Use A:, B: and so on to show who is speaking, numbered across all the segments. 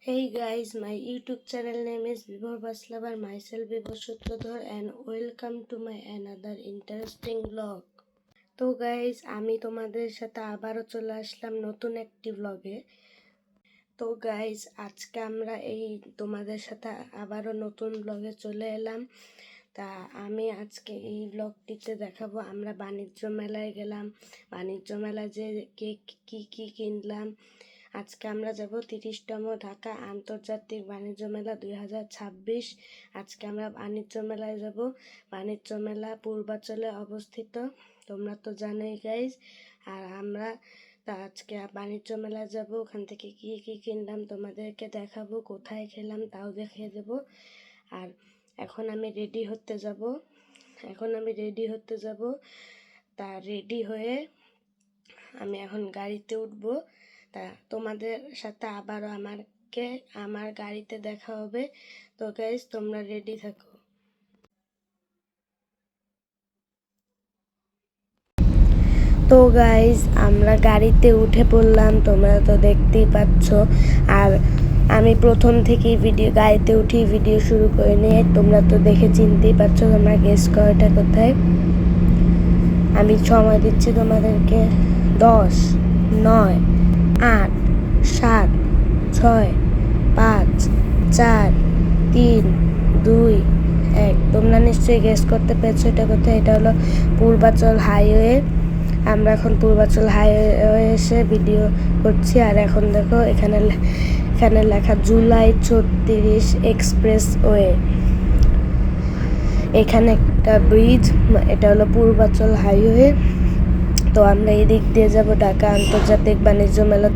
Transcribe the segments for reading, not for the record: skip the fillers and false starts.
A: Hey guys, my YouTube channel name is Vibhor Baslavar, myself Vibhor Sutrodhar, and welcome to my another interesting vlog. তো guys আমি তোমাদের সাথে আবারও চলে আসলাম নতুন একটি ব্লগে। তো গাইজ আজকে আমরা এই তোমাদের সাথে আবারও নতুন ব্লগে চলে এলাম। তা আমি আজকে এই ব্লগটিতে দেখাবো আমরা বাণিজ্য মেলায় গেলাম, বাণিজ্য মেলায় যে কি কিনলাম। আজকে আমরা যাব 30তম ঢাকা আন্তর্জাতিক বাণিজ্য মেলা 2026। আজকে আমরা বাণিজ্য মেলায় যাব। বাণিজ্য মেলা পূর্বাচলে অবস্থিত, তোমরা তো জানোই গাইজ। আর আমরা আজকে বাণিজ্য মেলায় যাব, ওখান থেকে কি কিনলাম তোমাদেরকে দেখাবো, কোথায় খেলাম তাও দেখিয়ে দেব। আর এখন আমি রেডি হতে যাব। তা রেডি হয়ে আমি এখন গাড়িতে উঠবো। তা তোমাদের সাথে আবারও আমার গাড়িতে দেখা হবে। তো গাইজ তোমরা রেডি থাকো। তো গাইজ আমরা গাড়িতে উঠে পড়লাম, তোমরা তো দেখতেই পাচ্ছ। আর আমি প্রথম থেকেই গাড়িতে উঠি ভিডিও শুরু করে নিয়ে, তোমরা তো দেখে চিনতেই পারছো, তোমরা গেস করো এটা কোথায়। আমি সময় দিচ্ছি তোমাদেরকে 10, 9, 8, 7, 6, 5, 4, 3, 2, 1। তোমরা নিশ্চয়ই গেস করতে পেরেছো এটা কোথায়। এটা হলো পূর্বাচল হাইওয়ে। আমরা এখন পূর্বাচল হাইওয়ে এসে ভিডিও করছি। আর এখন দেখো এখানে লেখা জুলাই 36 এক্সপ্রেসওয়ে। এখানে একটা ব্রিজ, এটা হলো পূর্বাচল হাইওয়ে। তো আমরা এই দিক দিয়ে যাব ঢাকা আন্তর্জাতিক বাণিজ্য মেলা।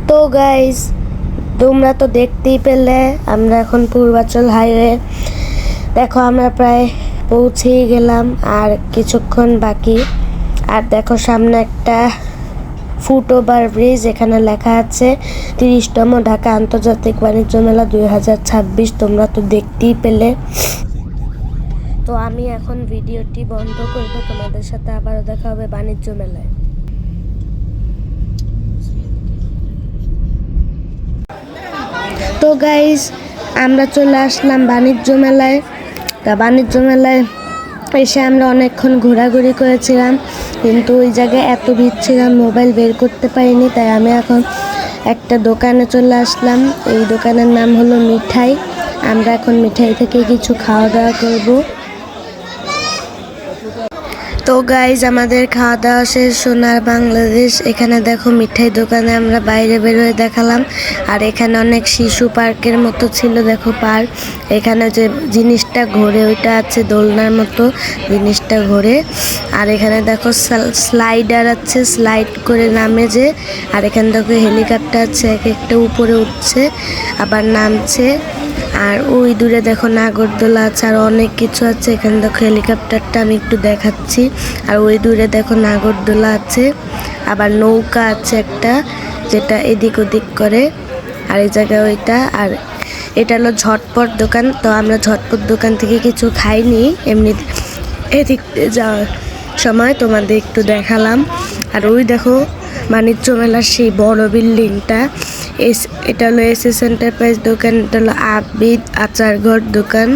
A: তো গাইজ তোমরা তো দেখতেই পেলে আমরা এখন পূর্বাচল হাইওয়ে। দেখো আমরা প্রায় পৌঁছেই গেলাম, আর কিছুক্ষণ বাকি। আর দেখো সামনে একটা ফুটওভার ব্রিজ, এখানে লেখা আছে 30তম ঢাকা আন্তর্জাতিক বাণিজ্য মেলা 2026। তোমরা তো দেখতেই পেলে। তো আমি এখন ভিডিওটি বন্ধ করব, তোমাদের সাথে আবারও দেখা হবে বাণিজ্য মেলায়। তো গাইজ আমরা চলে আসলাম বাণিজ্য মেলায়। তা বাণিজ্য মেলায় এসে আমরা অনেকক্ষণ ঘোরাঘুরি করেছিলাম, কিন্তু ওই জায়গায় এত ভিড় ছিলাম মোবাইল বের করতে পারিনি। তাই আমি এখন একটা দোকানে চলে আসলাম। এই দোকানের নাম হলো মিঠাই। আমরা এখন মিঠাই থেকে কিছু খাওয়া দাওয়া করব। তো গাইজ আমাদের খাওয়া দাওয়া শেষ সোনার বাংলাদেশ। এখানে দেখো মিঠাই দোকানে আমরা বাইরে বেরোয় দেখালাম। আর এখানে অনেক শিশু পার্কের মতো ছিল, দেখো পার্ক। এখানে যে জিনিসটা ঘোরে ওইটা আছে দোলনার মতো, জিনিসটা ঘোরে। আর এখানে দেখো স্লাইডার আছে, স্লাইড করে নামে যে। আর এখানে দেখো হেলিকপ্টার আছে, এক একটা উপরে উঠছে আবার নামছে। আর ওই দূরে দেখো নাগরদোলা আছে, আর অনেক কিছু আছে। এখানে দেখো হেলিকপ্টারটা আমি একটু দেখাচ্ছি। আর ওই দূরে দেখো নাগরদোলা আছে, আবার নৌকা আছে একটা, যেটা এদিক ওদিক করে। আর এই জায়গায় ওইটা। আর এটা হলো ঝটপট দোকান। তো আমরা ঝটপট দোকান থেকে কিছু খাইনি, এমনি এদিক যাওয়ার সময় তোমাদের একটু দেখালাম। আর ওই দেখো বাণিজ্য মেলার সেই বড় বিল্ডিংটা। এটা হলো এসএস এন্টারপ্রাইজ দোকান, এটা হলো আবিদ আচার ঘর দোকান।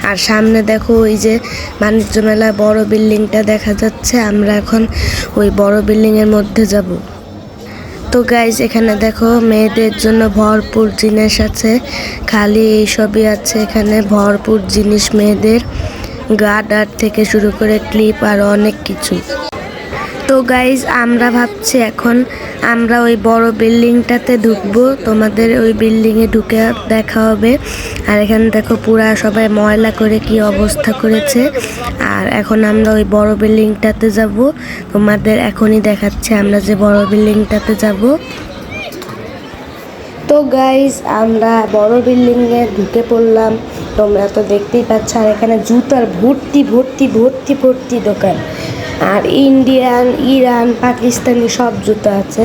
A: আর সামনে দেখো ওই যে বাণিজ্য মেলার বড় বিল্ডিংটা দেখা যাচ্ছে। আমরা এখন ওই বড় বিল্ডিংয়ের মধ্যে যাব। তো গাইজ এখানে দেখো মেয়েদের জন্য ভরপুর জিনিস আছে, খালি এইসবই আছে এখানে, ভরপুর জিনিস মেয়েদের, গার্ডার থেকে শুরু করে ক্লিপ আর অনেক কিছু। তো গাইজ আমরা ভাবছি এখন আমরা ওই বড় বিল্ডিংটাতে ঢুকবো, তোমাদের ওই বিল্ডিংয়ে ঢুকে দেখা হবে। আর এখানে দেখো পুরা সবাই ময়লা করে কি অবস্থা করেছে। আর এখন আমরা ওই বড় বিল্ডিংটাতে যাব, তোমাদের এখনই দেখাচ্ছি আমরা যে বড় বিল্ডিংটাতে যাব। তো গাইজ আমরা বড় বিল্ডিংয়ে ঢুকে পড়লাম, তোমরা তো দেখতেই পাচ্ছ। আর এখানে জুতার ভর্তি ভর্তি ভর্তি ভর্তি দোকান, আর ইন্ডিয়ান, ইরান, পাকিস্তানি সব জুতা আছে।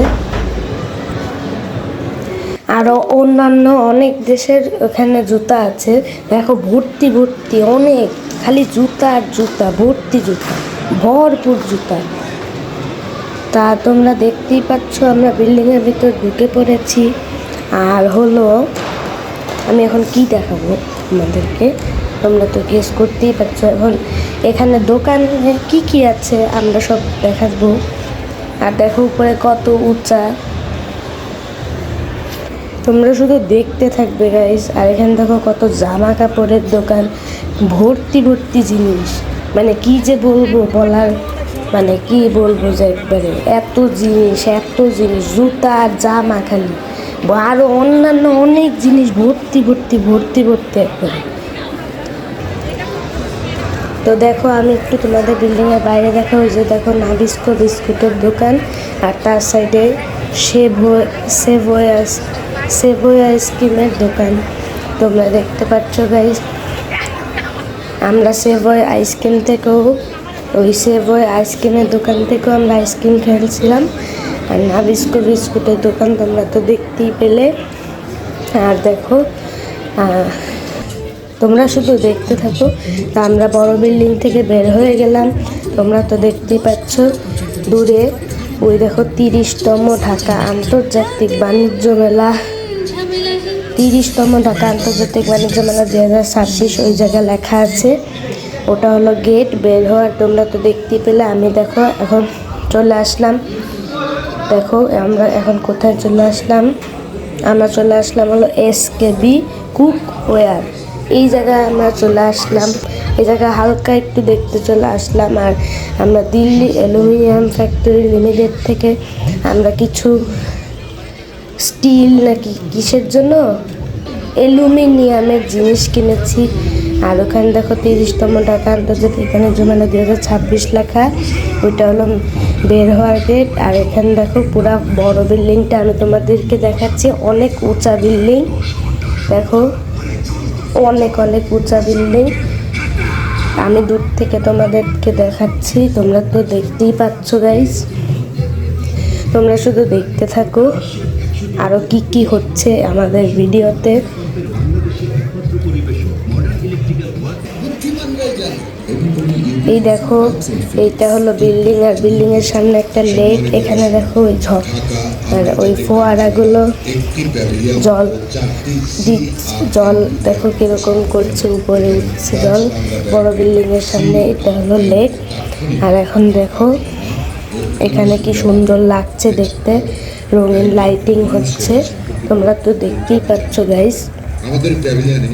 A: আরও অন্যান্য অনেক দেশের ওখানে জুতা আছে। দেখো ভর্তি ভর্তি অনেক, খালি জুতা আর জুতা, ভর্তি জুতা, ভরপুর জুতা। তা তোমরা দেখতেই পাচ্ছ আমরা বিল্ডিংয়ের ভিতর ঢুকে পড়েছি। আর হলো আমি এখন কি দেখাবো তোমাদেরকে, তোমরা তো গেস করতেই পারছো। এখন এখানে দোকানে কি কি আছে আমরা সব দেখাবো। আর দেখো উপরে কত উঁচা, তোমরা শুধু দেখতে থাকবে গাইস। আর এখানে দেখো কত জামা কাপড়ের দোকান, ভর্তি ভর্তি জিনিস, মানে কি যে বলবো, বলার মানে কি বলবো যে একবারে এত জিনিস, এত জিনিস, জুতা আর জামা খালি, আরও অন্যান্য অনেক জিনিস ভর্তি ভর্তি ভর্তি ভর্তি একবারে। তো দেখো আমি একটু তোমাদের বিল্ডিংয়ের বাইরে দেখা, ওই যে দেখো নাবিস্কো বিস্কুটের দোকান, আর তার সাইডে সেভোয় আইসক্রিমের দোকান। তোমরা দেখতে পাচ্ছ গাইস, আমরা সেভোয় আইসক্রিম থেকেও, ওই সেভোয় আইসক্রিমের দোকান থেকেও আমরা আইসক্রিম খেয়েছিলাম। আর নাবিস্কো বিস্কুটের দোকান তোমরা তো দেখতেই পেলে। আর দেখো তোমরা শুধু দেখতে থাকো। তা আমরা বড় বিল্ডিং থেকে বের হয়ে গেলাম, তোমরা তো দেখতেই পাচ্ছ দূরে ওই দেখো 30তম ঢাকা আন্তর্জাতিক বাণিজ্য মেলা, 30তম ঢাকা আন্তর্জাতিক বাণিজ্য মেলা 2026 ওই জায়গায় লেখা আছে। ওটা হলো গেট বের হওয়ার, তোমরা তো দেখতেই পেলে। আমি দেখো এখন চলে আসলাম, দেখো আমরা এখন কোথায় চলে আসলাম, আমরা চলে আসলাম হলো এসকেবি কুকওয়্যার, এই জায়গায় আমরা চলে আসলাম। এই জায়গায় হালকা একটু দেখতে চলে আসলাম। আর আমরা দিল্লি অ্যালুমিনিয়াম ফ্যাক্টরি লিমিটেড থেকে আমরা কিছু স্টিল নাকি কিসের জন্য অ্যালুমিনিয়ামের জিনিস কিনেছি। আর ওখানে দেখো 30তম ঢাকা আন্তর্জাতিক বাণিজ্য মেলা 2026 লেখা, ওইটা হলো বের হওয়ার গেট। আর এখানে দেখো পুরা বড় বিল্ডিংটা আমি তোমাদেরকে দেখাচ্ছি, অনেক উঁচা বিল্ডিং, দেখো অনেক অনেক উঁচা বিল্ডিং। আমি দূর থেকে তোমাদেরকে দেখাচ্ছি, তোমরা তো দেখতেই পাচ্ছ গাইস। তোমরা শুধু দেখতে থাকো আরও কি কি হচ্ছে আমাদের ভিডিওতে। এই দেখো এইটা হলো বিল্ডিং, আর বিল্ডিং এর সামনে একটা লেক। এখানে দেখো ওই ওই ফোয়ারাগুলো জল দেখো কিরকম করছে, উপরে উঠছে জল বড় বিল্ডিং এর সামনে। এটা হলো লেক। আর এখন দেখো এখানে কি সুন্দর লাগছে দেখতে, রঙিন লাইটিং হচ্ছে, তোমরা তো দেখতেই পাচ্ছ গাইস। আমাদের প্যাভিলিয়নে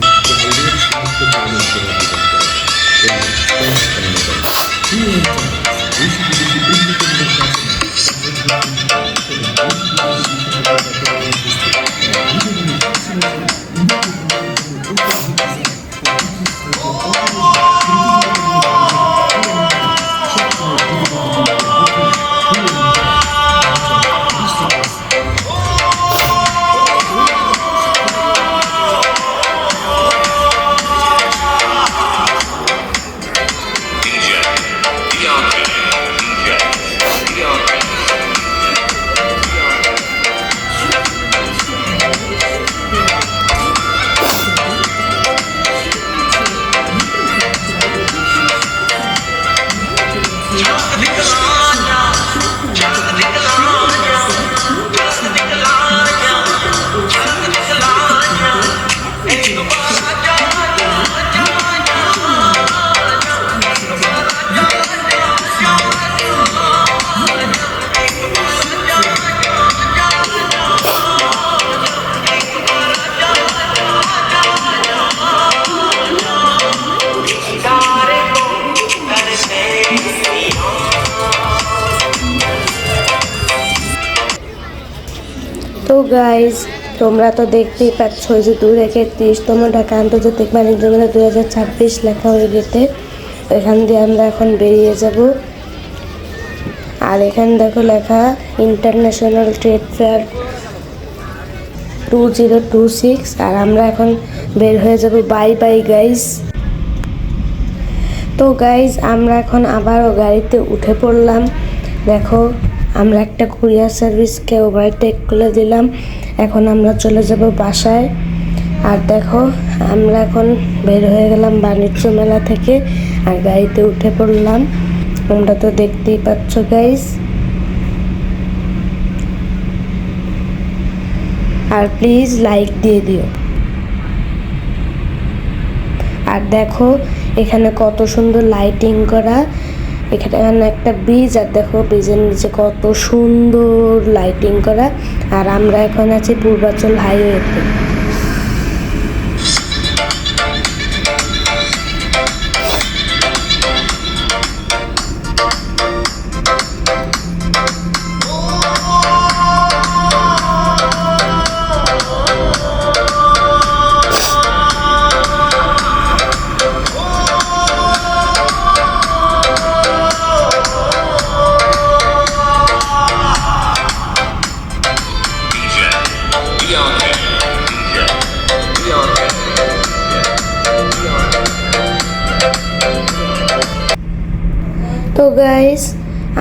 A: তো গাইজ তোমরা তো দেখতেই পাচ্ছ যে 231তম ঢাকা আন্তর্জাতিক বাণিজ্য মেলা 2026 লেখা হয়ে গেছে। এখান দিয়ে আমরা এখন বেরিয়ে যাব। আর এখানে দেখো লেখা ইন্টারন্যাশনাল ট্রেড ফেয়ার 2026। আর আমরা এখন বের হয়ে যাব। Bye bye guys. তো গাইজ আমরা এখন আবারও গাড়িতে উঠে পড়লাম। দেখো আমরা একটা কুরিয়ার সার্ভিসকে ওভারটেক করে দিলাম। এখন আমরা চলে যাব বাসায়। আর দেখো আমরা এখন বের হয়ে গেলাম বাণিজ্য মেলা থেকে আর গাড়িতে উঠে পড়লাম। তোমরা তো দেখতেই পাচ্ছ গাইজ। আর প্লিজ লাইক দিয়ে দিও। আর দেখো এখানে কত সুন্দর লাইটিং করা। এখানে একটা ব্রিজ, আর দেখো ব্রিজের নিচে কত সুন্দর লাইটিং করা। আর আমরা এখন আছি পূর্বাচল হাইওয়েতে। তো গাইস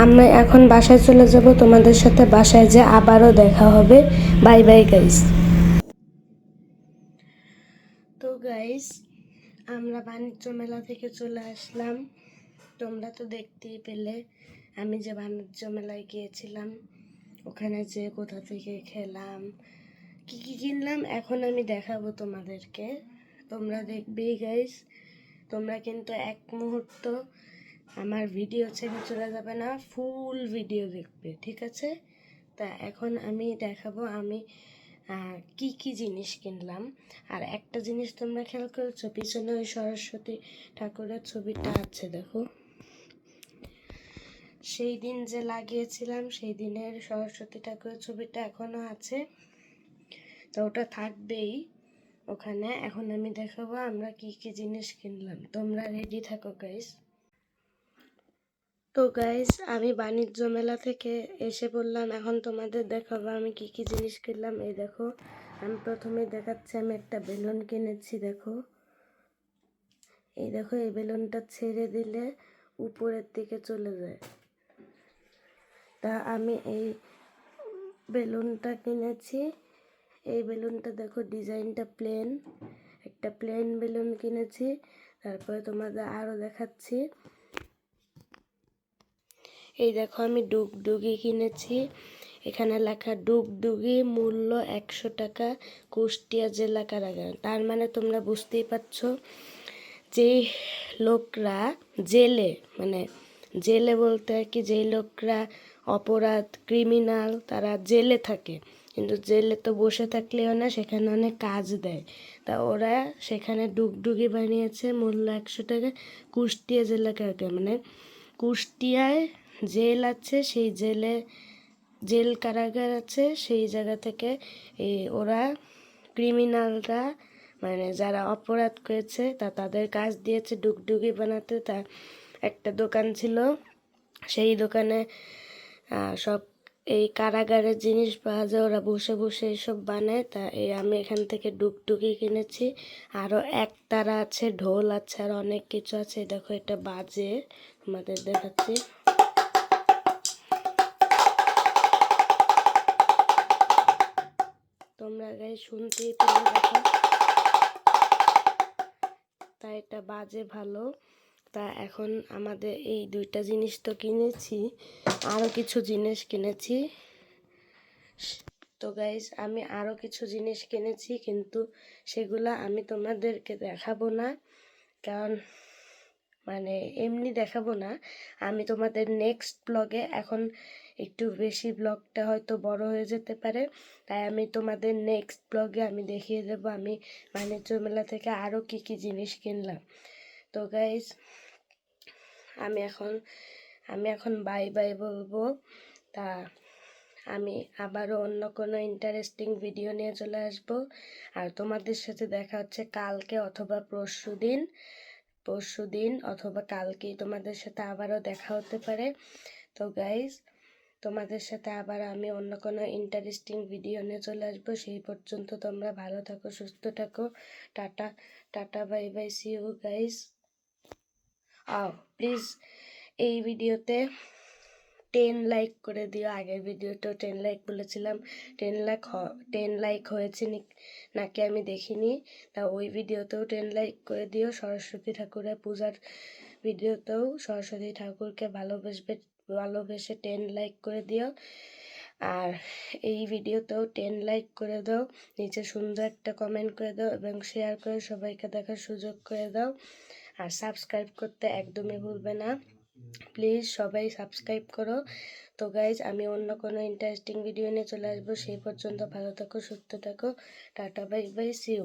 A: আমরা এখন বাসায় চলে যাব। তোমাদের সাথে বাসায় যে আবারও দেখা হবে। Bye bye guys. তো গাইস আমরা বাণিজ্য মেলা থেকে চলে আসলাম। তোমরা তো দেখতেই পেলে আমি যে বাণিজ্য মেলায় গিয়েছিলাম, ওখানে যে কোথা থেকে খেলাম, কি কি কিনলাম, এখন আমি দেখাবো তোমাদেরকে। তোমরা দেখবেই গাইস। তোমরা কিন্তু এক মুহূর্ত আমার ভিডিও ছেড়ে চলে যাবে না, ফুল ভিডিও দেখবে, ঠিক আছে? তা এখন আমি দেখাবো আমি কি কি জিনিস কিনলাম। আর একটা জিনিস তোমরা খেয়াল করেছো, পিছনে ওই সরস্বতী ঠাকুরের ছবিটা আছে, দেখো। সেই দিন যে লাগিয়েছিলাম সেই দিনের সরস্বতী ঠাকুরের ছবিটা এখনো আছে, তো ওটা থাকবেই ওখানে। এখন আমি দেখাবো আমরা কি কি জিনিস কিনলাম। তোমরা রেডি থাকো গাইস। তো গাইস আমি বাণিজ্য মেলা থেকে এসে বললাম, এখন তোমাদের দেখাবো আমি কি কি জিনিস কিনলাম। এই দেখো আমি প্রথমে দেখাচ্ছি, আমি একটা বেলুন কিনেছি। দেখো এই দেখো, এই বেলুনটা ছেড়ে দিলে উপরের দিকে চলে যায়। তা আমি এই বেলুনটা কিনেছি। এই বেলুনটা দেখো ডিজাইনটা প্লেন, একটা প্লেন বেলুন কিনেছি। তারপরে তোমাদের আরও দেখাচ্ছি। এই দেখো আমি ডুগডুগি কিনেছি। এখানে লেখা ডুগডুগি, মূল্য 100 টাকা, কুষ্টিয়া জেলা কারাগার। তার মানে তোমরা বুঝতেই পারছো, যেই লোকরা জেলে, মানে জেলে বলতে আর কি, যেই লোকরা অপরাধ ক্রিমিনাল তারা জেলে থাকে, কিন্তু জেলে তো বসে থাকলেও না, সেখানে অনেক কাজ দেয়। তা ওরা সেখানে ডুগডুগি বানিয়েছে, মূল্য 100 টাকা, কুষ্টিয়া জেলা কারাগার। মানে কুষ্টিয়ায় জেল আছে, সেই জেল কারাগার আছে, সেই জায়গা থেকে ওরা ক্রিমিনালরা, মানে যারা অপরাধ করেছে তাদের কাজ দিয়েছে ডুগডুগি বানাতে। তা একটা দোকান ছিল, সেই দোকানে সব এই কারাগারের জিনিস পাওয়া যায়, ওরা বসে বসে এইসব বানায়। তা আমি এখান থেকে ডুগডুগি কিনেছি। আরও একতারা আছে, ঢোল আছে, আর অনেক কিছু আছে। দেখো এটা বাজে, তোমাদের দেখাচ্ছি। তোমরা গাই শুনতেই পেলে, দেখো। তা এটা বাজে ভালো। তা এখন আমাদের এই দুইটা জিনিস তো কিনেছি, আরও কিছু জিনিস কিনেছি। তো গাইজ আমি আরও কিছু জিনিস কিনেছি, কিন্তু সেগুলা আমি তোমাদেরকে দেখাবো না, কারণ মানে এমনি দেখাবো না, আমি তোমাদের নেক্সট ব্লগে, এখন একটু বেশি ব্লগটা হয়তো বড় হয়ে যেতে পারে, তাই আমি তোমাদের নেক্সট ব্লগে আমি দেখিয়ে দেবো আমি বাণিজ্য মেলা থেকে আরও কি কি জিনিস কিনলাম। তো গাইজ আমি এখন বাই বাই বলবো। তা আমি আবারও অন্য কোনো ইন্টারেস্টিং ভিডিও নিয়ে চলে আসব। আর তোমাদের সাথে দেখা হচ্ছে কালকে অথবা পরশুদিন অথবা কালকেই তোমাদের সাথে আবারও দেখা হতে পারে। তো গাইজ, তোমাদের সাথে আবার আমি অন্য কোনো ইন্টারেস্টিং ভিডিও নিয়ে চলে আসবো। সেই পর্যন্ত তোমরা ভালো থাকো, সুস্থ থাকো। Tata tata, bye bye, see you guys. Please এই ভিডিওতে 10 লাইক করে দিও। আগের ভিডিওতেও 10 লাইক বলেছিলাম, 10 লাইক হয়েছে নাকি আমি দেখিনি। তা ওই ভিডিওতেও 10 লাইক করে দিও। সরস্বতী ঠাকুরের পূজার ভিডিওতেও সরস্বতী ঠাকুরকে ভালোবেসে 10 লাইক করে দিও। আর এই ভিডিওতেও 10 লাইক করে দাও, নিচে সুন্দর একটা কমেন্ট করে দাও এবং শেয়ার করে সবাইকে দেখার সুযোগ করে দাও। আর সাবস্ক্রাইব করতে একদমই ভুলবে না, প্লিজ সবাই সাবস্ক্রাইব করো। তো গাইজ, আমি অন্য কোনো ইন্টারেস্টিং ভিডিও নিয়ে চলে আসবো। সেই পর্যন্ত ভালো থাকো, সুস্থ থাকো। Tata, bye bye, see you.